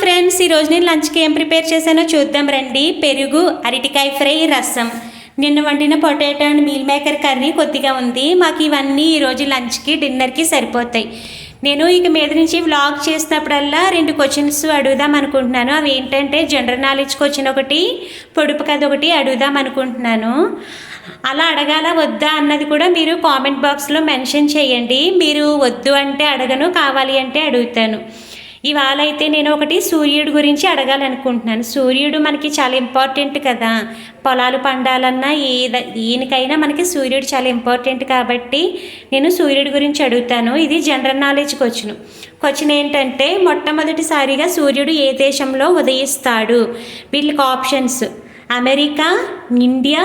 Friends, ఈరోజు నేను లంచ్కి ఏం ప్రిపేర్ చేశానో చూద్దాం రండి. పెరుగు, అరటికాయ ఫ్రై, రసం. నిన్న వండిన potato and meal maker curry కొద్దిగా ఉంది. మాకు ఇవన్నీ ఈరోజు లంచ్కి డిన్నర్కి సరిపోతాయి. నేను ఇక మీద నుంచి వ్లాగ్ చేసినప్పుడల్లా 2 క్వశ్చన్స్ అడుగుదాం అనుకుంటున్నాను. అవి ఏంటంటే జనరల్ నాలెడ్జ్ క్వశ్చన్ ఒకటి, పొడుపు కథ ఒకటి అడుగుదాం అనుకుంటున్నాను. అలా అడగాల వద్దా అన్నది కూడా మీరు కామెంట్ బాక్స్లో మెన్షన్ చేయండి. మీరు వద్దు అంటే అడగను, కావాలి అంటే అడుగుతాను. ఇవాళ అయితే నేను ఒకటి సూర్యుడు గురించి అడగాలనుకుంటున్నాను. సూర్యుడు మనకి చాలా ఇంపార్టెంట్ కదా. పొలాలు పండాలన్నా ఈయనకైనా మనకి సూర్యుడు చాలా ఇంపార్టెంట్ కాబట్టి నేను సూర్యుడి గురించి అడుగుతాను. ఇది జనరల్ నాలెడ్జ్ క్వశ్చన్ ఏంటంటే, మొట్టమొదటిసారిగా సూర్యుడు ఏ దేశంలో ఉదయిస్తాడు? వీళ్ళకి options: America, India,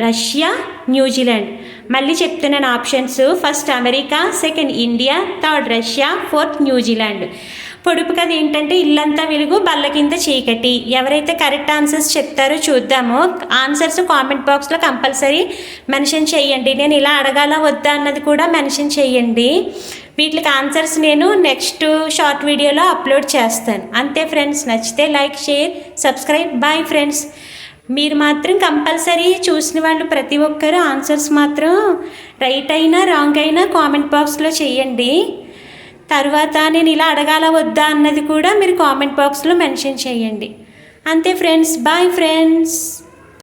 Russia, New Zealand. మళ్ళీ చెప్తున్నాను options. First America, second India, third Russia, fourth New Zealand. పొడుపు కథ ఏంటంటే, ఇల్లంతా వెలుగు బల్ల కింద చీకటి. ఎవరైతే కరెక్ట్ ఆన్సర్స్ చెప్తారో చూద్దాము. ఆన్సర్స్ కామెంట్ బాక్స్లో కంపల్సరీ మెన్షన్ చేయండి. నేను ఇలా అడగాల వద్దా అన్నది కూడా మెన్షన్ చేయండి. వీటికి ఆన్సర్స్ నేను నెక్స్ట్ షార్ట్ వీడియోలో అప్లోడ్ చేస్తాను. అంతే ఫ్రెండ్స్, నచ్చితే like, share, subscribe. Bye friends. మీరు మాత్రం కంపల్సరీ చూసిన వాళ్ళు ప్రతి ఒక్కరూ ఆన్సర్స్ మాత్రం రైట్ అయినా రాంగ్ అయినా కామెంట్ బాక్స్లో చేయండి. తర్వాత నేను ఇలా అడగాల వద్దా అన్నది కూడా మీరు కామెంట్ బాక్స్లో మెన్షన్ చేయండి. అంతే ఫ్రెండ్స్, బాయ్ ఫ్రెండ్స్.